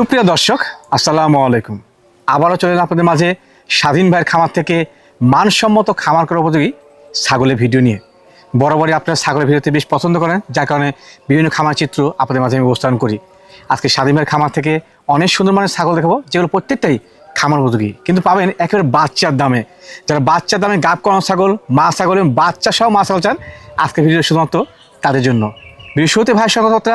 সুপ্রিয় দর্শক আসসালামু আলাইকুম। আবারও চলে এলাম আপনাদের মাঝে স্বাধীন ভাইয়ের খামার থেকে মানসম্মত খামার করা উপযোগী ছাগলের ভিডিও নিয়ে। বরাবরই আপনারা ছাগলের ভিডিওতে বেশ পছন্দ করেন, যার কারণে বিভিন্ন খামার চিত্র আপনাদের মাঝে আমি উপস্থাপন করি। আজকে স্বাধীন ভাইয়ের খামার থেকে অনেক সুন্দর মানের ছাগল দেখাবো, যেগুলো প্রত্যেকটাই খামার উপযোগী, কিন্তু পাবেন একেবারে বাচ্চার দামে। যারা বাচ্চার দামে গাব করানো ছাগল, মা ছাগল এবং বাচ্চা সহ মা ছাগল চান, আজকে ভিডিও শুধুমাত্র তাদের জন্য। ভিডিও শুরুতে ভাইয়ের সঙ্গে কথা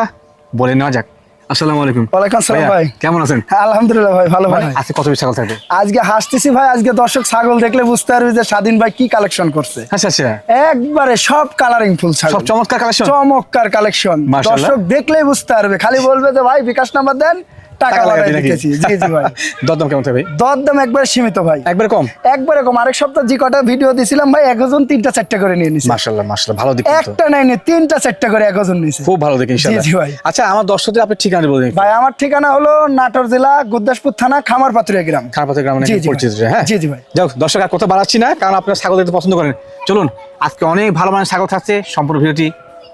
বলে নেওয়া যাক। আসসালামু আলাইকুম। ওয়ালাইকুম আসসালাম ভাই, কেমন আছেন? আলহামদুলিল্লাহ ভাই, ভালো ভাই। আজকে কত পিস ছাগল থাকবে? আজকে হাসতেছি ভাই, আজকে দর্শক ছাগল দেখলে বুঝতে পারবে যে স্বাধীন ভাই কি কালেকশন করছে। আচ্ছা আচ্ছা, একবারে সব কালারিং ফুল ছাগল, সব চমৎকার কালেকশন, চমৎকার কালেকশন। দর্শক দেখলেই বুঝতে পারবে, খালি বলবে যে ভাই বিকাশ নাম্বার দেন, টাকা লাগাই দিতেছি। জি জি ভাই। দরদাম কেমন থাকবে? দরদাম একবারে সীমিত ভাই, একবারে কম, একবারে কম। আরেক সপ্তাহ যে কটা ভিডিও দিছিলাম ভাই, এক ওজন 3টা 4টা করে নিয়ে নিছে। মাশাআল্লাহ মাশাআল্লাহ, ভালো দিক। একটা নাই নে 3টা 4টা করে এক ওজন নিছে, খুব ভালো দিক ইনশাআল্লাহ। জি জি ভাই। আচ্ছা, আমার দর্শকদের আপনি ঠিকানা বলে দিন ভাই। আমার ঠিকানা হলো নাটোর জেলা গুরদাসপুর থানা খামারপাতুরিয়া গ্রাম। খামারপাতুরিয়া গ্রাম নাকি পরিচিত? হ্যাঁ জি জি ভাই। যাও দর্শক, আর কথা বাড়াচ্ছি না, কারণ আপনারা ছাগল দেখতে পছন্দ করেন। চলুন আজকে অনেক ভালো মানের ছাগল থাকছে, সম্পূর্ণ ভিডিওটি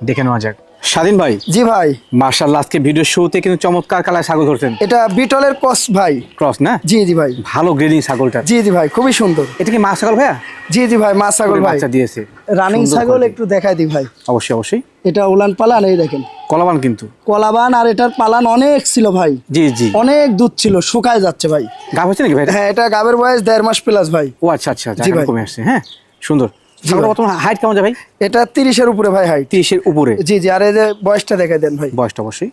দেখে নেওয়া যাক। স্বাধীন ভাই। জি ভাই। মাশাআল্লাহ, আজকে ভিডিও শুরুতে কিন্তু চমৎকার কালার ছাগল ধরছেন। এটা বিটলের ক্রস ভাই। ক্রস না? জি জি ভাই। ভালো গ্রেডিং ছাগলটা। জি জি ভাই, খুবই সুন্দর। এটা কি মা ছাগল ভাইয়া? জি জি ভাই, মা ছাগল ভাই। বাচ্চা দিয়েছে, রানিং ছাগল একটু দেখাই দিই ভাই। অবশ্যই অবশ্যই। এটা উলান পালান, এই দেখেন কলাবান কিন্তু কলাবান। আর এটার পালান অনেক ছিল ভাই। জি জি, অনেক দুধ ছিল, শুকায় যাচ্ছে ভাই। গাব হচ্ছে নাকি ভাই? হ্যাঁ, এটা গাবের বয়স 1.5 মাস প্লাস ভাই। ও আচ্ছা আচ্ছা, জি ভাই। কমে আসছে। হ্যাঁ সুন্দর। বর্তমানে হাইট কেমন যায় ভাই? এটা 30-এর উপরে ভাই হাইট। 30-এর উপরে? জি জি। আর এই যে বয়সটা দেখাই দেন ভাই। বয়সটা অবশ্যই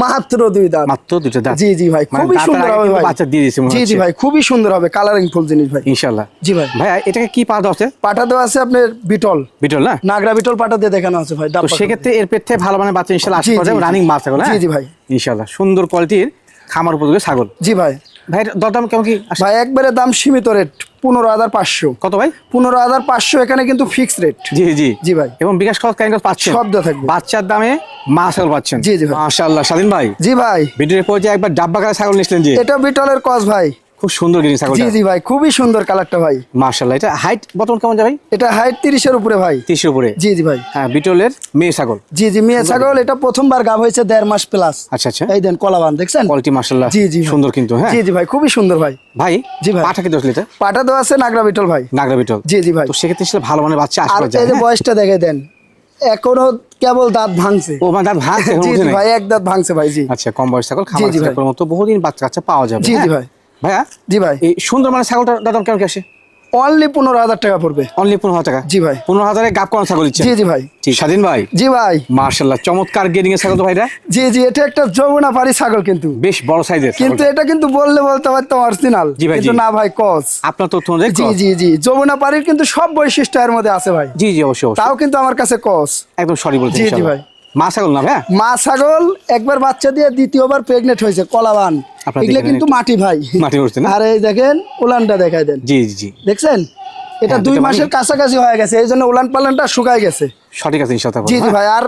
মাত্র 2 দাঁত। মাত্র 2টা দাঁত? জি জি ভাই, খুবই সুন্দর হবে ভাই। বাচ্চা দিয়ে দিয়েছে মনে জি হচ্ছে। জি ভাই, খুবই সুন্দর হবে, কালারিং ফুল জিনিস ভাই ইনশাআল্লাহ। জি ভাই। ভাই এটাকে কি পা দাও আছে? পাটা দেওয়া আছে আপনার বিটল। বিটল না? নাগরা বিটল পাটা দিয়ে দেখানো আছে ভাই। তো সেক্ষেত্রে এর পেট থেকে ভালো মানে বাচ্চা ইনশাআল্লাহ আসতে পারবে। রানিং মাছ ছাগল? জি জি ভাই। ইনশাআল্লাহ সুন্দর কোয়ালিটির খামার উপযোগী ছাগল। জি ভাই। ভাই দরদাম কেমন কি ভাই? একবারে দাম সীমিত রেট, 15,500। কত ভাই? 15,500, এখানে কিন্তু ফিক্স রেট। জি জি জি ভাই। এবং বিকাশ খরচ কাইন্ড পাচ্ছেন, শব্দ থাকবে। বাচ্চার দামে মা ছাগল পাচ্ছেন। জি জি ভাই। মাশাআল্লাহ। স্বাধীন ভাই। জি ভাই। ভিডিওর পর যে একবার ডাব্বা কালার ছাগল নিছিলেন, যে এটা বিটলের ক্রস ভাই। খুব সুন্দর গ্রিন ছাগল। জি জি ভাই, খুবই সুন্দর কালারটা ভাই। মাশাআল্লাহ। এটা হাইট বর্তমান কেমন যায় ভাই? এটা হাইট 30-এর উপরে ভাই। 30-এর উপরে? জি জি ভাই। হ্যাঁ, বিটলের মেয়ে ছাগল। জি জি, মেয়ে ছাগল। এটা প্রথমবার গাব হয়েছে 1.5 মাস প্লাস। আচ্ছা আচ্ছা। এই দেন কলাবান দেখছেন, কোয়ালিটি মাশাআল্লাহ। জি জি সুন্দর কিন্তু। হ্যাঁ জি জি ভাই, খুবই সুন্দর ভাই। ভাই জি ভাই। পাঠা কি 10 লিটার? পাটা দেওয়া আছে নাগরা বিটল ভাই। নাগরা বিটল? জি জি ভাই। তো সেক্ষেত্রে ছিল ভালো মানে বাচ্চা আর আসবে যায়। এই যে বয়সটা দেখে দেন, এখনো কেবল দাঁত ভাঙছে। ও মানে দাঁত ভাঙছে এখন? জি জি ভাই, এক দাঁত ভাঙছে ভাই। জি আচ্ছা, কম বয়স ছাগল, খামার ছাগলের মতো বহুদিন বাচ্চা কাচ্চা পাওয়া যাবে। জি জি ভাই। ভাইয়া জি ভাই, এই সুন্দর মানে ছাগলটার দাম কেমন কি আসে? অনলি 15,000 টাকা পড়বে। অনলি 15,000 টাকা? জি ভাই। 15,000-এ গাব করানো ছাগল ইচ্ছে? জি জি ভাই। ঠিক। স্বাধীন ভাই। জি ভাই। মাশাআল্লাহ, চমৎকার গেডিং এর ছাগল তো ভাইরা। জি জি, এটা একটা যমুনা পাড়ি ছাগল, কিন্তু বেশ বড় সাইজের। কিন্তু এটা কিন্তু বলতে পারতো অরিজিনাল, জি ভাই, কিন্তু জি। না ভাই ক্রস। আপনার তথ্য অনুযায়ী জি জি জি, যমুনা পাড়ির কিন্তু সব বৈশিষ্ট্য এর মধ্যে আছে ভাই। জি জি অবশ্যই অবশ্যই। তাও কিন্তু আমার কাছে ক্রস। একদম সরি বলছেন। জি জি ইনশাআল্লাহ। ভাই। মা ছাগল না ভাইয়া? মা ছাগল একবার বাচ্চা দিয়ে দ্বিতীয়বার প্রেগনেন্ট হয়েছে, কলাবান। আপনারা এগুলো দেখেন কিন্তু একটু। মাটি ভাই, মাটি উঠছে না? আর এই দেখেন উলানটা দেখাই দেন। জি জি জি। দেখছেন, এটা হ্যাঁ, 2 দুটো মাসের কাছাকাছি হয়ে গেছে, এই জন্য উলান পালানটা শুকায় গেছে। সঠিক আছে ইনশাআল্লাহ। জি জি ভাই। আর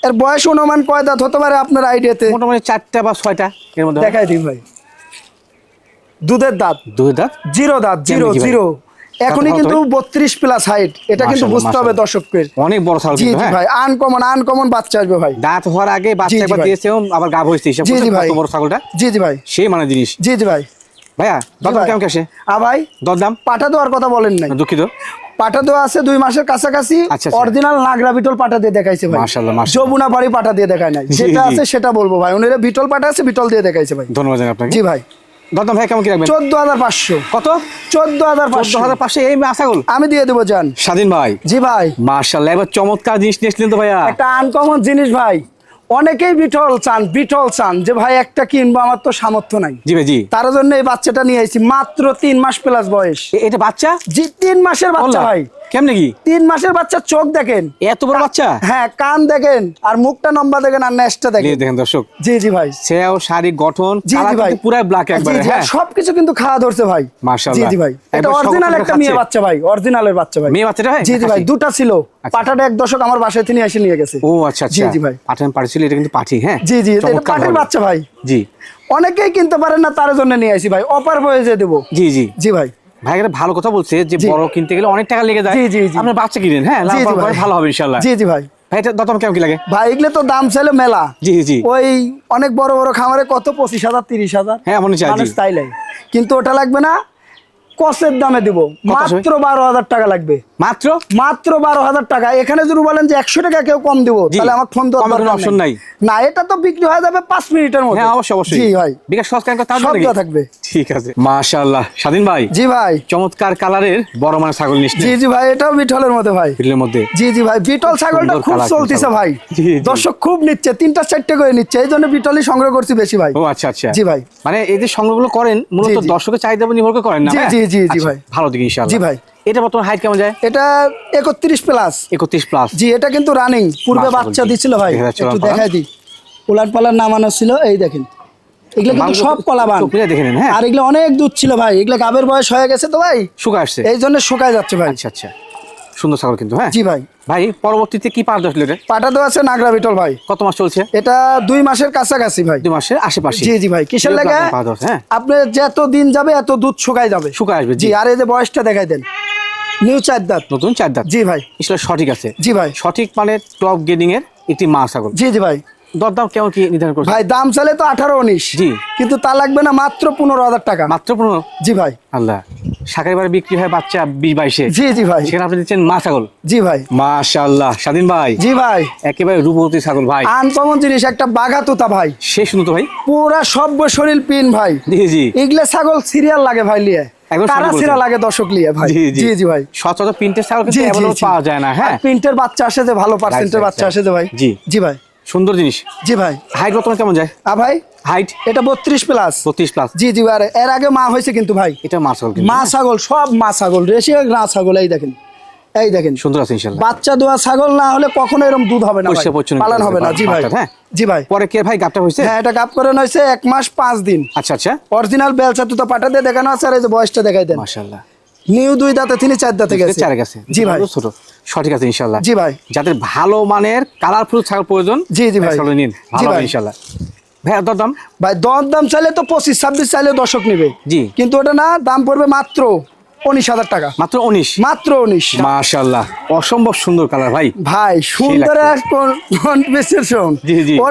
এর বয়স অনুমান কয় দাঁত হতে পারে আপনার আইডিয়াতে? মোটামুটি 4টা বা 6টা এর মধ্যে। দেখাই দিই ভাই। দুধের দাঁত, 2 দাঁত? 0 দাঁত, 0 কেমন কি ভাই? 0। এখনই কত কিন্তু 32 প্লাস হাইট, এটা কিন্তু মাশাআল্লাহ, বুঝতে হবে মাশাআল্লাহ। দর্শকদের। অনেক বড় ছাগল জি কিন্তু। জি হ্যাঁ ভাই, আনকমন বাচ্চা আসবে ভাই। দাঁত হওয়ার আগে জি, বাচ্চা জি একবার ভাই। দিয়েছে, আবার গাব হয়েছে। হিসাব জি, জি করতে ভাই। কত বড় ছাগলটা। জি জি ভাই। সেই মানে জিনিস। জি জি ভাই। ভাইয়া দরদাম ভাই। কেমন আসে? ভাই, দরদাম? পাটা দেওয়ার কথা বলেন নাই। দুঃখিত। পাটা দেওয়া আছে 2 মাসের কাছাকাছি। আচ্ছা, আচ্ছা। অরিজিনাল নাগরা বিটল পাটা দিয়ে দেখাইছে ভাই। মাশাআল্লাহ, মাশাআল্লাহ। যমুনা বাড়ি পাটা দিয়ে দেখায় নাই। জি, যেটা জি। আছে সেটা বলবো ভাই, ওনারা বিটল পাটা আছে, বিটল দিয়ে দেখাইছে ভাই। ধন্যবাদ জানাই আপনাকে। জি ভাই। দরদাম ভাই কেমন কি রাখবেন? 14,500। কত? 14,500 14,500 এই মা ছাগল? আমি দিয়ে দেবো জান। স্বাধীন ভাই। জি ভাই। মাশাআল্লাহ, এবার চমৎকার জিনিস নিয়েছিলেন তো ভাইয়া। একটা আনকমন জিনিস ভাই, অনেকেই বিটল চান যে ভাই একটা কিনবো, আমার তো সামর্থ্য নাই। জি ভাই, জি। তার জন্য এই বাচ্চাটা নিয়ে আইছি, মাত্র 3 মাস প্লাস বয়স। এটা বাচ্চা? জি, 3 মাসের বাচ্চা ভাই। কেমনে কি? 3 মাসের বাচ্চা, চোখ দেখেন এত বড় বাচ্চা? হ্যাঁ, কান দেখেন, আর মুখটা লম্বা দেখেন, আর নেসটা দেখেন। দেখেন দর্শক। জি জি ভাই। সেও শারীরিক গঠন, জি জি ভাই। পুরো ব্ল্যাক একবারে। জি জি, হ্যাঁ সবকিছু কিন্তু খাওয়া ধরছে ভাই। মাশাআল্লাহ। জি জি ভাই। এটা একবার অরিজিনাল সব একটা খাচ্ছে। মেয়ে বাচ্চা ভাই, অরিজিনালের বাচ্চা ভাই। মেয়ে বাচ্চাটা হয়? জি জি ভাই, খাসি? 2টা ছিল। আচ্ছা। পাঠাটা এক দশক আমার বাসায় থেকে এসে নিয়ে গেছে। ও আচ্ছা আচ্ছা। জি জি ভাই। পাঠান পাঠিয়েছিল, এটা কিন্তু পাঠি। হ্যাঁ জি জি, এটা চমৎকার পাটের ভালো। বাচ্চা ভাই। জি। অনেকেই কিনতে পারেন না, তার জন্য নিয়ে আইছি ভাই, অপার হয়ে যে দেবো। জি জি জি ভাই। ভাই একটা ভালো কথা বলছে যে জি। বড় কিনতে গেলে অনেক টাকা লেগে যায়। জি, জি, জি। আপনি বাচ্চা কিনেন, হ্যাঁ জি, জি লাভ ভাই। ভালো হবে ইনশাআল্লাহ। জি জি ভাই। ভাই এটা দরদাম কেমন কি লাগে? ভাই এগুলো তো দাম চাইলে মেলা। জি জি ওই অনেক বড় বড় খামারে কত 25,000 30,000 হ্যাঁ এমনই চাই জি। মানুষ চাইলে, কিন্তু ওটা লাগবে না, কসের দামে দিব, মাত্র 12,000 টাকা লাগবে। মাত্র মাত্র 12,000 টাকা। এখানে যদি বলেন যে 100 টাকা কেউ কম দিব, জি। তাহলে আমার ফোন দেওয়ার কমের কোনো দরকার অপশন নাই। না, এটা তো বিক্রি হয়ে যাবে 5 মিনিটের মধ্যে। হ্যাঁ অবশ্যই অবশ্যই জি ভাই, বিকাশ সস্কান কথা সব দেওয়া থাকবে। ঠিক আছে মাশাআল্লাহ। স্বাধীন ভাই জি ভাই, চমৎকার কালারের বড় মানের ছাগল নিশ্চয় জি জি ভাই, এটাও বিটলের মধ্যে ভাই। ফিল্ডের মধ্যে জি জি ভাই, বিটল ছাগলটা সুন্দর খুব colour চলতেছে ছাগল। ভাই। জি, জি। দর্শক খুব নিচ্ছে, 3টা 4টে করে নিচ্ছে, এই জন্য বিটলই সংগ্রহ করছি বেশি ভাই। ও আচ্ছা আচ্ছা জি ভাই। মানে এই যে সংগ্রহগুলো করেন মূলত জি, জি। দর্শকের চাহিদা উপর নির্ভর করে করেন না জি, ভাইয়া? জি, জি, জি আচ্ছা, ভাই। ভালো দিকে ইনশাআল্লাহ। জি ভাই। এটা বর্তমান হাইট কেমন যায়? এটা 31 প্লাস। 31 প্লাস। জি, এটা কিন্তু রানিং, পূর্বে মাশাআল্লাহ, বাচ্চা জি। দিছিল ভাই, দেখা যাচ্ছে একটু ওলান দেখাই দিই। উলাট পালার নামানো ছিল, এই দেখেন এগুলো কিন্তু মালগুলো সব কলাবান। চোখ মিলে দেখে নেন, হ্যাঁ। আর এগুলো অনেক দুধ ছিল ভাই, এগুলো গাবের বয়স হয়ে গেছে তো ভাই, শুকা আসছে। এই জন্য শুকায় যাচ্ছে ভাই। আচ্ছা আচ্ছা সুন্দর ছাগল কিন্তু, হ্যাঁ জি ভাই। ভাই পরবর্তীতে কি পাওয়া যাচ্ছে এটা? পাটা দেওয়া আছে নাগরা বিটল ভাই। কত মাস চলছে? এটা 2 মাসের কাছাকাছি ভাই। 2 মাসের আশেপাশে। জি জি ভাই, কিসের লাগে? পাওয়া যাচ্ছে, হ্যাঁ আপনি যত দিন যাবে এত দুধ শুকায় যাবে। শুকায় আসবে, জি। জি। আর এই যে বয়সটা দেখাই দেন, নিউ 4 দাঁত। নতুন 4 দাঁত। জি ভাই। আসলে সঠিক আছে। জি ভাই। সঠিক মানে টপ গ্রেডিং এর একটি মা ছাগল। জি জি ভাই। দরদাম কেমন কি নির্ধারণ করছে? ভাই দাম চাইলে তো 18-19, জি। কিন্তু তা লাগবে না, মাত্র 15,000 টাকা। মাত্র 15? জি ভাই। আল্লাহ, শাকের বারে বিক্রি হয় বাচ্চা 20-22-এ। জি জি ভাই। সেখানে আপনি দিচ্ছেন মা ছাগল। জি ভাই। মাশাআল্লাহ। স্বাধীন ভাই জি ভাই, একেবারে রূপবতী ছাগল ভাই। আনকমন জিনিস, একটা বাঘা তোতা ভাই, শেষ তো ভাই। পুরা সব্য শরীর পিন ভাই। জি জি এগুলা ছাগল সিরিয়াল লাগে ভাই লিয়ে, একদম সঠিক কারা বলেছেন। সিরিয়াল লাগে দর্শক লিয়ে ভাই। জি জি ভাই। সচরাচর প্রিন্টের ছাগল জি, কিন্তু জি, অ্যাভেলেবল জি। পাওয়া যায় না, হ্যাঁ। প্রিন্টের বাচ্চা আসে যে, ভালো পার্সেন্টের right, বাচ্চা right. আসে যে ভাই। জি। জি ভাই। সুন্দর জিনিস। জি ভাই। হাইট বর্তমানে কেমন যায়? ভাই হাইট এটা 32 প্লাস। 32 প্লাস। জি জি ভাই, এর আগে মা হয়েছে কিন্তু ভাই। এটা মা ছাগল কিন্তু, মা ছাগল, সব মা ছাগল, রেশিয়া না ছাগল, এই দেখেন, এই দেখেন সুন্দর আছে ইনশাআল্লাহ। বাচ্চা দেওয়া ছাগল না হলে কখনো এরকম দুধ হবে না ভাই, পরিষ্কার পরিচ্ছন্ন পালন হবে না। জি ভাই। বাচ্চা, হ্যাঁ। জি ভাই। পরে কে ভাই গাবটা হইছে? হ্যাঁ, এটা গাপ করানো হয়েছে 1 মাস 5 দিন। আচ্ছা আচ্ছা অরিজিনাল বেলচা তুতা পাটা দিয়ে দেখানো আছে, আর এই যে বয়সটা দেখাই দেন। মাশাআল্লাহ। নিউ 2 দাঁতে, তিনি 4 দাঁতে গেছে। 4 গেছে। জি ভাই। ছোট সঠিক আছে ইনশাআল্লাহ। জি ভাই। যাদের ভালো মানের কালারফুল ছাগল প্রয়োজন, জি, জি ভাই। ছাগল নিন, জি ভালো হবে ভাই। ইনশাআল্লাহ। ভাই আর দাম? ভাই দাম চাইলে তো 25-26 চাইলে দর্শক নিবে। জি। কিন্তু ওটা না, দাম পড়বে মাত্র 19,000 টাকা। মাত্র 19? মাত্র 19। মাশাআল্লাহ, অসম্ভব সুন্দর কালার ভাই। ভাই সুন্দর জি, জি। ও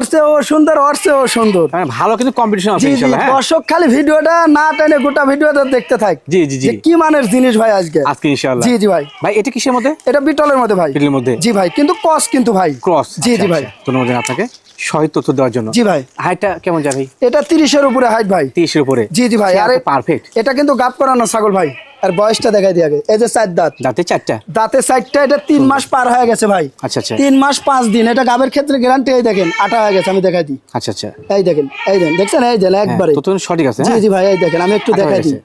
সুন্দর, ও সুন্দর। মানে ভালো কিন্তু কম্পিটিশন আছে জি জি, ইনশাআল্লাহ, হ্যাঁ। দর্শক খালি ভিডিওটা না টেনে গোটা ভিডিওটা দেখতে থাক। জি জি জি। যে কি মানের জিনিস ভাই আজকে ইনশাআল্লাহ। জি জি ভাই। ভাই এটা কিসের মধ্যে? এটা বিটলের মধ্যে ভাই। বিটলের মধ্যে। জি ভাই, কিন্তু ক্রস কিন্তু ভাই। ক্রস। জি জি ভাই। ধন্যবাদ আপনাকে সহিত তথ্য দেওয়ার জন্য। জি ভাই। হাইটটা কেমন যায় ভাই? এটা 30-এর উপরে হাইট ভাই। 30 এর উপরে? জি জি ভাই। আরে পারফেক্ট। এটা কিন্তু গাপ করানো ছাগল ভাই। আর বয়সটা দেখাই দিয়ে আগে, এই যে 4 দাঁত। দাঁতে 4টা? দাঁতে 4টা। এটা 3 মাস পার হয়ে গেছে ভাই। আচ্ছা আচ্ছা 3 মাস 5 দিন। এটা গাবের ক্ষেত্রে গ্যারান্টি, এই দেখেন আটা হয়ে গেছে, আমি দেখাই দিই। আচ্ছা আচ্ছা। এই দেখেন, এই দেন, দেখছেন, এই দেন একবারে। তো তুমি সঠিক আছে, জি হ্যাঁ। জি ভাই, এই দেখেন, আমি একটু আটা দেখাই হয়ে দিই।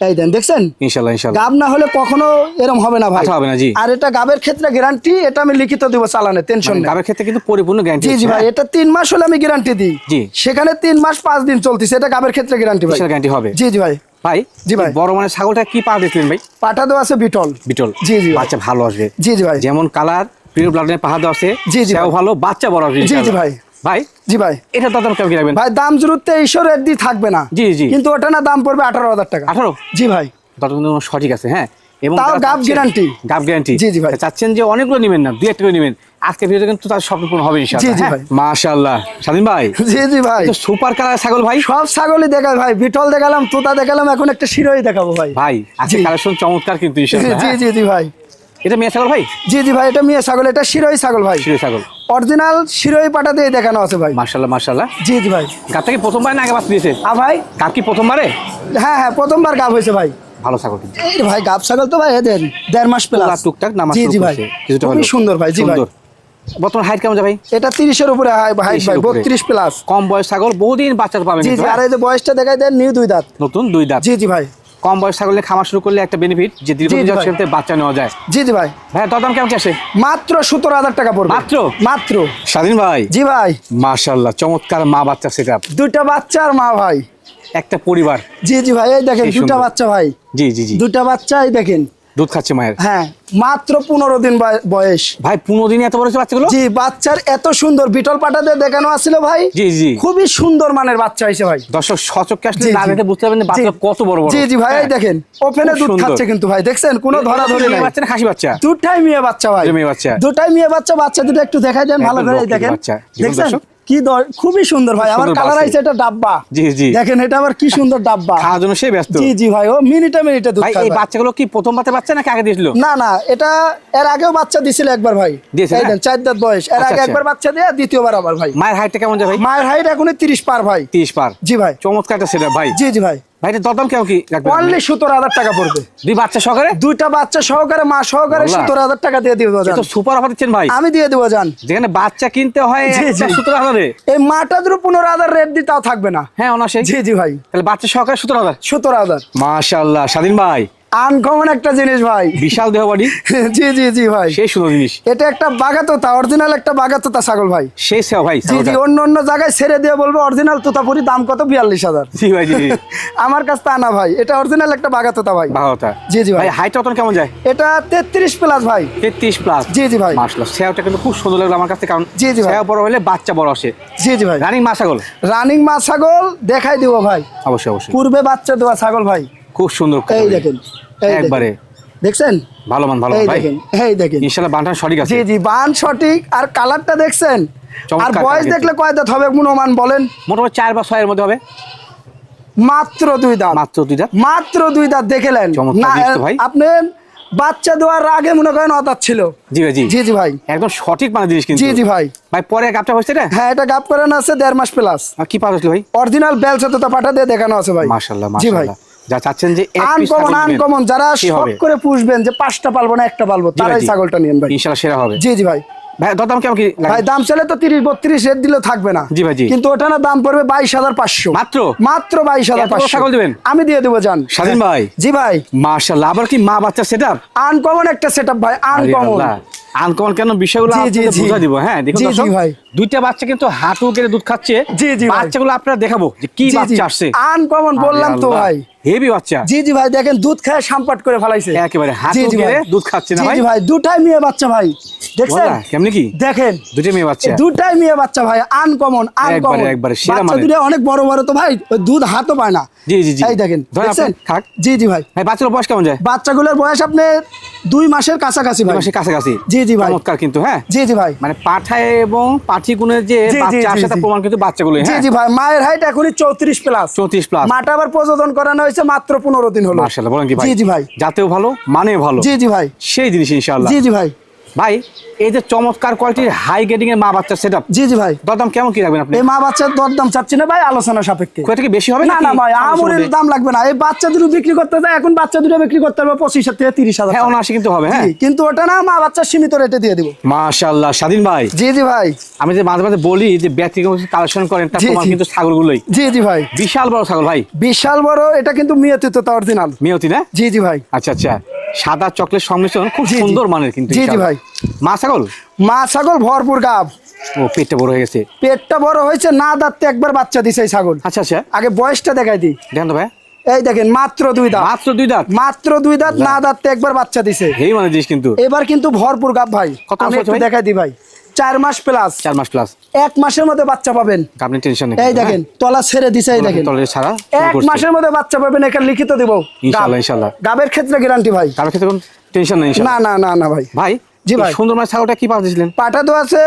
এই দেন, দেখছেন ইনশাআল্লাহ ইনশাআল্লাহ। গাব না হলে কখনো এরকম হবে না ভাই। আটা হবে না, জি। আর এটা গাবের ক্ষেত্রে গ্যারান্টি, এটা আমি লিখিত দিব চালানে, টেনশন নেই। গাবের ক্ষেত্রে কিন্তু পরিপূর্ণ গ্যারান্টি। জি জি ভাই, এটা 3 মাস হলে আমি গ্যারান্টি দিই। জি। সেখানে 3 মাস 5 দিন চলতেছে, এটা গাবের ক্ষেত্রে গ্যারান্টি ভাই। গ্যারান্টি হবে। জি জি ভাই। ভাই জি ভাই। বড় মানে ছাগলটা কি পা দেখলেন ভাই? পাটা দেওয়া আছে বিটল। বিটল। জি জি ভাই। বাচ্চা ভালো আসবে। জি জি ভাই। যেমন কালার পিওর ব্লাডের পাহা দেওয়া আছে, জি, জি সেও ভাই। ভালো, বাচ্চা বড় আসবে জি জি ইনশাআল্লাহ। ভাই। ভাই জি ভাই। এটা দাম কেমন কি রাখবেন? ভাই দাম জরুরতে ঈশ্বরের দি থাকবে না। জি, জি। কিন্তু ওটা না, দাম পড়বে 18,000 টাকা। 18? জি ভাই। দাম কিন্তু সঠিক আছে, হ্যাঁ। এবং তাও যারা গাব চাচ্ছেন- guarantee। গাব গ্যারান্টি। জি, জি ভাই। চাচ্ছেন যে অনেকগুলো নেবেন না, 2-1 করে নেবেন, আজকে ভিডিওতে কিন্তু তার স্বপ্ন পূরণ হবে ইনশাআল্লাহ। জি, জি হ্যাঁ? ভাই। মাশাআল্লাহ। স্বাধীন ভাই জি জি ভাই। সুপার কালার ছাগল ভাই। সব ছাগলই দেখায় ভাই, বিটল দেখালাম, তোতা দেখালাম, এখন একটা শিরোই দেখাবো ভাই। ভাই আজকে জি। কালেকশন চমৎকার কিন্তু ইনশাআল্লাহ। জি হ্যাঁ? জি জি ভাই। এটা মেয়ে ছাগল ভাই? জি জি ভাই, এটা মেয়ে ছাগল, এটা শিরোই ছাগল ভাই। শিরোই ছাগল। অরিজিনাল শিরোই পাটা দিয়ে দেখানো আছে ভাই। মাশাআল্লাহ মাশাআল্লাহ। জি জি ভাই। গাবটা কি প্রথমবার না আগে বাচ্চা দিয়েছে? ভাই গাব কি প্রথমবারে? হ্যাঁ হ্যাঁ, প্রথমবার গাব হয়েছে ভাই। ভালো ছাগল কিন্তু। এই ভাই গাব ছাগল তো ভাই, এদের 1.5 মাস তোলা প্লাস। টুকটাক নামা জি শুরু জি ভাই, করছে, কিছুটা খুবই হলো। সুন্দর ভাই। জি ভাই। সুন্দর। বর্তমান হাইট কেমন যায় ভাই? এটা 30-এর উপরে হাইট ভাই, 30 এর উপরে। 32 প্লাস। কম বয়স ছাগল, বহুদিন বাচ্চা পাবেন জি কিন্তু, জি। আর হ্যাঁ? এই যে বয়সটা দেখাই দেন, নিউ 2 দাঁত। নতুন 2 দাঁত। জি জি ভাই। কম বয়স ছাগল নিয়ে খামার শুরু করলে একটা বেনিফিট যে দীর্ঘদিন জি, জি ভাই। সেটাতে বাচ্চা নেওয়া যায়। জি জি ভাই। ভাই দাম কেমন কি আসে? মাত্র 17,000 টাকা পড়বে। মাত্র? মাত্র। স্বাধীন ভাই জি ভাই। মাশাআল্লাহ, চমৎকার মা বাচ্চা সেটআপ। 2টা বাচ্চা আর মা ভাই। একটা পরিবার। জি জি ভাই, এই দেখেন সেই 2টা সুন্দর। বাচ্চা ভাই। জি জি জি। 2টা বাচ্চা, এই দেখেন দুধ খাচ্ছে মায়ের। হ্যাঁ, মাত্র 15 দিন বয়স ভাই 15 দিনে এত বড় হচ্ছে বাচ্চাগুলো? জি, বাচ্চার এত সুন্দর বিটল পাটাতে দেখানো আছিল ভাই। জি জি, খুবই সুন্দর মানের বাচ্চা হইছে ভাই। দর্শক সচক্ষে আসলে জি, না জি। দেখে বুঝতে পারবেন যে বাচ্চা জি। কত বড় বড়। জি জি ভাই, এই হ্যাঁ। দেখেন ওপেনে খুব দুধ সুন্দর। খাচ্ছে কিন্তু ভাই, দেখছেন কোনো ধরা ধরে নাই। মেয়ে বাচ্চা না খাসি বাচ্চা? দুটাই মেয়ে বাচ্চা ভাই, মেয়ে বাচ্চা। দুটাই মেয়ে বাচ্চা। বাচ্চা দুটো একটু দেখাই দেন ভালো একদম করে, এই রকি দেখেন বাচ্চা। দেখুন দেখছেন দর্শক। কি খুবই সুন্দর ভাই। আমার সুন্দর কালার বাচ্চা। আইছে এটা ডাব্বা। জি জি, দেখেন এটা আবার কি সুন্দর ডাব্বা। খাওয়ার জন্য সে ব্যস্ত। জি জি ভাই, ও মিনিটে মিনিটে দুধ ভাই খায় এই ভাই। বাচ্চাগুলো কি প্রথম বাতে বাচ্চা নাকি আগে দিয়েছিল? না না, এটা এর আগেও বাচ্চা দিছিল একবার ভাই। দিয়েছে এই না? দেন 4 দাঁত বয়স, এর আচ্ছা, আগে আচ্ছা। একবার বাচ্চা দিয়ে দ্বিতীয়বার আবার ভাই। মায়ের হাইটটা কেমন যায় ভাই? মায়ের হাইট এখনই 30 পার ভাই। 30 পার। জি ভাই। চমৎকার একটা সেটা ভাই। জি জি ভাই। ভাই এটা দরদাম কেমন কি রাখবেন? অনলি 17,000 টাকা পড়বে। দুই বাচ্চা সহকারে? দুইটা বাচ্চা সহকারে, মা সহকারে আল্লাহ। 17,000 টাকা দিয়ে দিব এ জান। তো সুপার অফার দিচ্ছেন ভাই। আমি দিয়ে দেবো জান। যেখানে বাচ্চা কিনতে হয় জি, জি। 17,000-এ। এই মাটা ধরো 15,000 রেট দিতেও থাকবে না। হ্যাঁ অনাসেই। জি জি ভাই, তাহলে বাচ্চা সহকারে 17,000। 17,000। মাশাআল্লাহ স্বাধীন ভাই, আনকমন একটা জিনিস ভাই। বিশাল দেহ বাড়ি। জি জি জি ভাই, সেই সুন্দর জিনিস। এটা একটা বাগাতোতা, অরিজিনাল একটা বাগাতোতা ছাগল ভাই। সেই সেও ভাই জি জি, অন্য অন্য জায়গায় ছেড়ে দিয়ে বলবো অরিজিনাল তোতাপুরি দাম কত 42,000। জি ভাই জি। আমার কাছে তা না ভাই, এটা অরিজিনাল একটা বাগাতোতা ভাই। ভালোটা। জি জি ভাই। ভাই হাইট কত কেমন যায়? এটা 33 প্লাস ভাই। 33 প্লাস। জি জি ভাই। মাশাআল্লাহ সেওটা কিন্তু খুব সুন্দর লাগলো আমার কাছে, কারণ জি জি ভাই। সেও বড় হলে বাচ্চা বড় আসে। জি জি ভাই। রানিং মা ছাগল? রানিং মা ছাগল দেখাই দিব ভাই। অবশ্যই অবশ্যই। পূর্বে বাচ্চা দেওয়া ছাগল ভাই। খুব সুন্দর। এই দেখেন, এই দেখেন। একবারে দেখছেন? ভালো মান, ভালো এই ভাই। দেখেন, এই দেখেন। ইনশাআল্লাহ বানটা সঠিক আছে। জি জি, বান সঠিক। আর কালারটা দেখছেন? চমৎকার আর বয়স কালার দেখলে কয় দাঁত হবে গুণমান বলেন? মোটামুটি 4 বা 6 এর মধ্যে হবে। মাত্র 2 দাঁত। মাত্র 2 দাঁত। মাত্র 2 দাঁত দেখলেন চমৎকার না? জিনিস তো ভাই। আপনি বাচ্চা দেওয়ার আগে মনে করেন অদাঁত ছিল। জি ভাই জি। জি জি ভাই। একদম সঠিক মানে জিনিস কিন্তু। জি জি ভাই। ভাই পরে গাবটা হচ্ছে না? হ্যাঁ, এটা গাপ করানো আছে 1.5 মাস প্লাস। আর কি পাওয়া যাচ্ছে ভাই? অরিজিনাল বেলচা তোতা পাঠা দিয়ে দেখানো আছে ভাই। মাশাআল্লাহ জি ভাই। মাশাআল্লাহ। যা চাচ্ছেন যে এক পিস আনকমন ছাগল নেবেন, আনকমন, যারা কি শখ হবে? করে পুষবেন যে 5টা পালবো না 1টা পালবো, জি ভাই, তারাই জি। ছাগলটা নিয়েন ভাই। ইনশাআল্লাহ সেরা হবে। জি জি ভাই। ভাই দরদাম কেমন কি লাগে? ভাই দাম চলে তো 30-32 রেট দিলেও থাকবে না। জি ভাই, জি। কিন্তু ওটা না দাম পড়বে 22,500 মাত্র? মাত্র এত বড় 22,500 ছাগল দিবেন? আমি দিয়ে দেবো জান। স্বাধীন ভাই। জি ভাই। মাশাআল্লাহ, আবার কি মা বাচ্চা সেটআপ? আনকমন একটা সেটআপ ভাই, আনকমন। আনকমন কেন বিষয়গুলো জি, জি, আপনাদের জি। বুঝা দিব। হ্যাঁ দেখুন জি, জি দর্শক, ভাই। দুইটা বাচ্চা কিন্তু হাঁটু কেটে দুধ খাচ্ছে। জি, জি ভাই। বাচ্চাগুলো আপনারা দেখাবো যে কি জি, জি। বাচ্চা আসছে। আনকমন বললাম তো ভাই। হেভি বাচ্চা। জি জি ভাই, দেখেন দুধ খায় সাম্পাট করে ফেলাইছে একেবারে হাঁটু জি, জি কেটে ভাই। দুধ খাচ্ছে না জি ভাই? জি ভাই, দুটাই মেয়ে বাচ্চা ভাই। দেখছেন? বলা, কেমনে কি? দেখেন দুইটা মেয়ে বাচ্চা। দুটাই মেয়ে বাচ্চা ভাই, আনকমন আনকমন। একবারে সেরা বাচ্চা মানের। দুটো অনেক বড় বড় তো ভাই, ওই দুধ হাতও পায় না। জি জি জি। এই দেখেন, ধরেন দেখছেন? আপনি খাক। জি জি ভাই। ভাই বাচ্চার বয়স কেমন যায়? বাচ্চাগুলোর বয়স আপনি 2 মাসের কাছাকাছি ভাই। মাসের কাছাকাছি। জি, জি ভাই। চমৎকার কিন্তু। হ্যাঁ জি জি ভাই। মানে পাঠায় এবং পাঠি গুণের যে জি, জি, বাচ্চা জি, আসে তার জি। প্রমাণ কিন্তু বাচ্চাগুলো। জি হ্যাঁ জি ভাই, মায়ের হাইট এখনই 34 প্লাস। 34 প্লাস। মাটা আবার প্রযোজন করানো হয়েছে মাত্র 15 দিন হলো। মাশাআল্লাহ, বলেন কি ভাই? জি জি ভাই। জাতেও ভালো, মানেও ভালো। জি জি ভাই। সেই জিনিস ইনশাআল্লাহ। জি জি ভাই। ভাই এই যে চমৎকার কোয়ালিটির হাই গ্রেডিং এর মা বাচ্চা সেটআপ, জি জি ভাই। দরদাম কেমন কি রাখবেন আপনি? এই মা বাচ্চার দরদাম চাচ্ছি না ভাই, আলোচনা সাপেক্ষে। কোথা থেকে বেশি হবে না নাকি? না ভাই, আলোচনা আমরের হবে? দাম লাগবে না। এই বাচ্চা দুটো বিক্রি করতে যায়, এখন বাচ্চা দুটো বিক্রি করতে হবে 25,000 থেকে 30,000। হ্যাঁ অনায়াসে কিন্তু হবে। হ্যাঁ কিন্তু ওটা না, মা বাচ্চা সীমিত রেটে দিয়ে দিব। মাশাআল্লাহ স্বাধীন ভাই। জি জি ভাই। আমি যে মাঝে মাঝে বলি যে ব্যক্তিগত কালেকশন করেন, তার জি, প্রমাণ জি। কিন্তু ছাগলগুলোই। জি জি ভাই। বিশাল বড় ছাগল ভাই। বিশাল বড়, এটা কিন্তু মিয়াতি তো অরিজিনাল। মিয়তি না? জি জি ভাই। আচ্ছা আচ্ছা, সাদা চকলেট সংমিশ্রণ, খুব জি, জি। সুন্দর মানের কিন্তু। জি, জি ইনশাআল্লাহ। ভাই। মা ছাগল? মা ছাগল ভরপুর গাব। ও পেটটা বড় হয়ে গেছে। পেটটা বড় হয়েছে, না দাঁততে একবার বাচ্চা দিছে এই ছাগল। আচ্ছা আচ্ছা, আগে বয়সটা দেখাই দিই। দেখেন তো ভাই। এই দেখেন, মাত্র 2 দাঁত। মাত্র 2 দাঁত। মাত্র 2 দাঁত, না দাঁততে একবার বাচ্চা দিছে। এই মানে জিনিস কিন্তু। এবার কিন্তু ভরপুর গাব ভাই। কত আমি মাস একটু ভাই? দেখাই দিই ভাই। 4 মাস প্লাস। 4 মাস প্লাস। 1 মাসের মধ্যে বাচ্চা পাবেন। আপনি টেনশন নেই। এই দেখেন, তলা ছেড়ে দিছে। এই দেখেন, তলে ছাড়া 1 মাসের মধ্যে বাচ্চা পাবেন, এখানে লিখিত দিব। ইনশাআল্লাহ ইনশাআল্লাহ। গাবের ক্ষেত্রে গ্যারান্টি ভাই। কারো ক্ষেত্রে কোনো টেনশন নেই না ইনশাআল্লাহ। না না না ভাই। ভাই জি এই ভাই। সুন্দর মাছ ছাগলটা কি পাওয়া দিয়েছিলেন? পাঠা তো আছে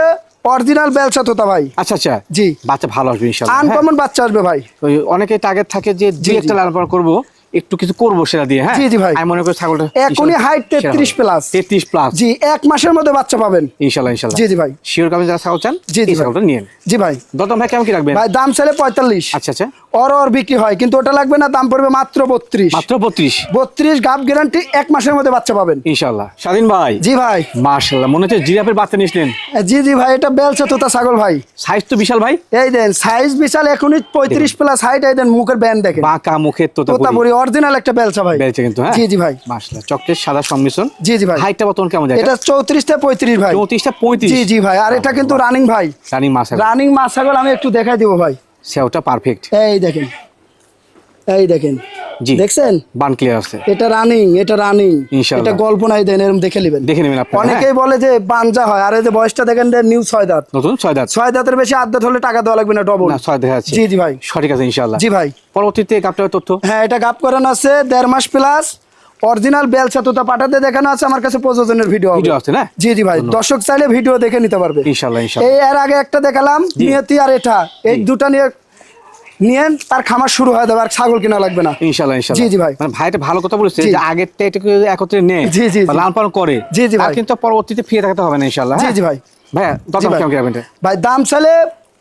অরিজিনাল বেলচা তোতা ভাই। আচ্ছা আচ্ছা, জি। বাচ্চা ভালো আসবে ইনশাআল্লাহ। হ্যাঁ। আনকমন বাচ্চা আসবে ভাই। ওই অনেকে টার্গেট থাকে যে জি, দুই একটা জি। লালন পালন করবো, একটু কিছু করবো সেটা দিয়ে। হ্যাঁ জি, জি ভাই। আমি মনে করি ছাগলটা এখনই হাইট 33 প্লাস। 33 প্লাস। জি, 1 মাসের মধ্যে বাচ্চা পাবেন। ইনশাআল্লাহ ইনশাআল্লাহ। জি, জি ভাই। শিওর কামে যারা ছাগল চান, জি, জি এই ভাই। ছাগলটা নিয়েন। জি ভাই। দরদাম ভাই কেমন কি রাখবেন? ভাই দাম চাইলে 45। আচ্ছা আচ্ছা, ওর বিক্রি হয়, কিন্তু ওটা লাগবে না, দাম পড়বে মাত্র 32। মাত্র 32। 32 গাব গ্যারান্টি, 1 মাসের মধ্যে বাচ্চা পাবেন ইনশাআল্লাহ। স্বাধীন ভাই। জি ভাই। মাশাআল্লাহ, মনে হচ্ছে জিরাফের বাচ্চা নিয়েছিলেন। জি জি ভাই, এটা বেলচা তোতা ছাগল ভাই। সাইজ তো বিশাল ভাই। এই দেন সাইজ বিশাল, এখনই 35 প্লাস হাইট। এই দেন মুখের ব্যান্ড দেখেন, বাঁকা মুখের তোতাপুরি তোতাপুরি অরিজিনাল একটা বেলচা ভাই। বেলচা কিন্তু। হ্যাঁ জি জি ভাই। মাশাআল্লাহ, চকলেট সাদা সংমিশ্রণ। জি জি ভাই। হাইটটা বর্তমান কেমন যায়? এটা 34 থেকে 35 ভাই। 34টা 35। জি জি ভাই। আর এটা কিন্তু রানিং ভাই, রানিং মাছ। রানিং মা ছাগল। আমি একটু দেখাই দিব ভাই। সেওটা পারফেক্ট। এই দেখেন, এই দেখেন, জি। দেখছেন বান ক্লিয়ার আছে, এটা রানিং, ইনশাআল্লাহ। এটা গল্প নাই দেন, এরকম দেখে নেবেন আপনারা, অনেকেই বলে যে বানজা হয়, আর এই যে বয়সটা দেখেন নিউ 6 দাঁত, নতুন 6 দাঁত, 6 দাঁতের বেশি 8 দাঁত হলে টাকা দেওয়া লাগবে না, ডবল না 6 দেখা যাচ্ছে। জি জি ভাই, সঠিক আছে ইনশাআল্লাহ। জি ভাই। পরবর্তীতে গাবটার তথ্য, হ্যাঁ এটা গাব করানো আছে 1.5 মাস প্লাস, অরিজিনাল বেলসা তোতা পাঠাতে দেখানো আছে, আমার কাছে প্রযোজনের ভিডিও আছে না? জি জি ভাই, দর্শক চাইলে ভিডিও দেখে নিতে পারবে ইনশাআল্লাহ ইনশাআল্লাহ। এই এর আগে একটা দেখালাম নিয়তি, আর এটা এই দুটো নিয়ে তার খামার শুরু হয়ে যাবে, আর ছাগল কিনা লাগবে না ইনশাআল্লাহ ইনশাআল্লাহ। জি জি ভাই, মানে ভাইটা ভালো কথা বলেছে যে আগেরটা এটাকে একত্রে নেয়, জি জি লালন পালন করে, জি জি ভাই, কিন্তু পরবর্তীতে ফিরে থাকতে হবে না ইনশাআল্লাহ। জি জি ভাই। ভাইয়া দরদাম কেমন কি রাখবেন? ভাই দাম চাইলে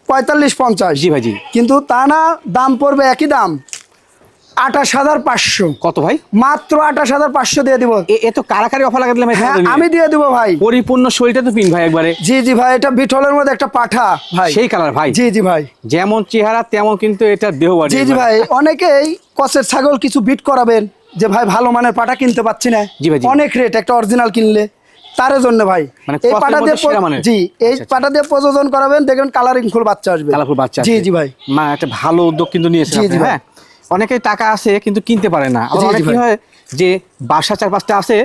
45-50। জি ভাই জি। কিন্তু তা না, দাম পড়বে একই দাম 28,500। কত ভাই? মাত্র 28,500 দিয়ে দিব। এ তো কারাকারি অফার লাগাই দিলাম। হ্যাঁ আমি দিয়ে দিব ভাই, পরিপূর্ণ শরীরটা তো পিন ভাই একবারে। জি জি ভাই, এটা বিটলের মধ্যে একটা পাঠা ভাই, সেই কালার ভাই। জি জি ভাই, যেমন চেহারা তেমন কিন্তু এটা দেহ বাড়ি। জি জি ভাই। অনেকেই কসের ছাগল কিছু বিট করাবেন যে ভাই ভালো মানের পাঠা কিনতে পাচ্ছি না, জি ভাই জি। অনেক রেট একটা অরিজিনাল কিনলে, তার জন্য ভাই মানে এই পাঠা দিয়ে জি এই পাঠা দিয়ে প্রযোজন করাবেন, দেখবেন কালারিং ফুল বাচ্চা আসবে, কালারফুল বাচ্চা। জি জি ভাই, মা একটা ভালো উদ্যোগ কিন্তু নিয়েছেন আপনি। হ্যাঁ অনেকেই টাকা আছে কিন্তু কিনতে পারে না, আবার অনেক কি হয় যে বাসা 4-5টা আছে,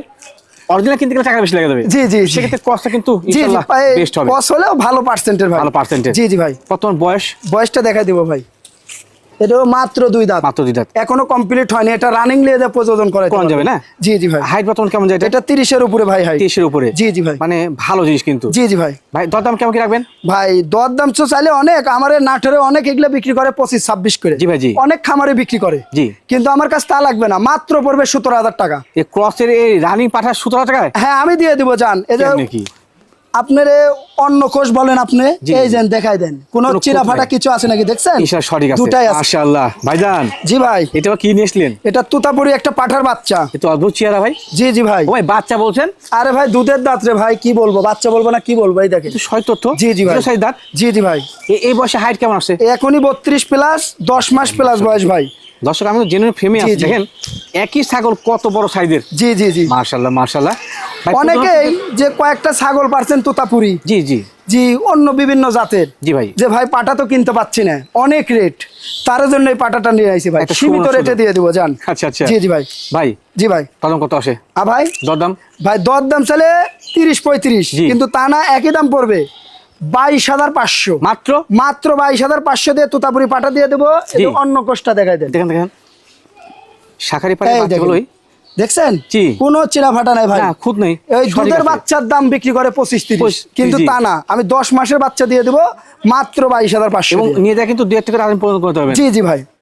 অরিজিনাল কিনতে গেলে টাকা বেশি লেগে যাবে। জি জি, সেক্ষেত্রে কস্টটা কিন্তু জি জি ইনশাআল্লাহ বেস্ট হবে। কস হলেও ভালো পার্সেন্টের ভাই, ভালো পার্সেন্টেজ। জি জি ভাই। বর্তমান বয়সটা দেখাই দিব ভাই, এটাও মাত্র 2 দাঁত, মাত্র 2 দাঁত, এখনো কমপ্লিট হয়নি, এটা রানিং লিয়ে প্রযোজন করে কোন যাবে না? জি জি ভাই। হাইট বর্তমান কেমন যায় এটা 30 এর উপরে ভাই, হাইট 30 এর উপরে। জি জি ভাই, মানে ভালো জিনিস কিন্তু। জি জি ভাই। ভাই দরদাম কেমন কি রাখবেন? ভাই দরদাম তো চাইলে অনেক, আমার নাটোরে অনেক এগুলো বিক্রি করে 25-26 করে, জি ভাই জি। অনেক খামারে বিক্রি করে, জি। কিন্তু আমার কাছে তা লাগবে না, মাত্র পড়বে 17,000 টাকা। এই ক্রসের এই রানিং পাঠা 17 টাকায়? হ্যাঁ আমি দিয়ে দিব জান। এই যে কি আপনার অন্য কোষ বলেন আপনি, এই যেন দেখাই দেন, কোন চিরা ফাটা কিছু আছে নাকি দেখছেন? ইনশাআল্লাহ সঠিক আছে, দুটাই আছে মাশাআল্লাহ। ভাইজান জি ভাই, এটা কি নিয়েছিলেন? এটা তুতাপুরি একটা পাঠার বাচ্চা, এত অদ্ভুত চেহারা ভাই। জি জি ভাই। ও ভাই বাচ্চা বলছেন? আরে ভাই দুধের দাঁত রে ভাই, কি বলবো, বাচ্চা বলবো না কি বলবো, এই দেখেন সয় তথ্য। জি জি ভাই, দাঁত। জি জি ভাই। এই বয়সে হাইট কেমন আছে? এখনই 32 প্লাস, 10 মাস প্লাস বয়স ভাই। দর্শক আমি তো জেনুইন ফেমে আছি, দেখেন একই ছাগল কত বড় সাইজের। জি জি জি, মাশাআল্লাহ মাশাআল্লাহ। অনেকেই যে কয়েকটা ছাগল পারছেন তোতাপুরি, জি জি জি অন্য বিভিন্ন জাতের, জি ভাই, যে ভাই পাটা তো কিনতে পাচ্ছি না, অনেক রেট, তার জন্য এই পাটাটা নিয়ে আইছি ভাই, সীমিত রেটে দিয়ে দিব জান। আচ্ছা আচ্ছা, জি জি ভাই। ভাই জি ভাই, কদম কত আসে ভাই দরদাম? ভাই দরদাম চলে 30-35, কিন্তু তা না একই দাম পড়বে 22,500 মাত্র। মাত্র 22,500 দিয়ে তোতাপুরি পাটা দিয়ে দেবো। অন্য কোষটা দেখাই দেন, দেখেন দেখেন শাখারি পাড়ে বাচ্চাগুলোই দেখছেন, জি কোনো চিরা ফাটা নাই ভাই, খুদ নেই। এই দুধের বাচ্চার দাম বিক্রি করে 25-30, কিন্তু তা না, আমি 10 মাসের বাচ্চা দিয়ে দেবো মাত্র 22,500 এবং নিয়ে যায় কিন্তু 2 টাকা আদান প্রদান করতে হবে। জি জি ভাই।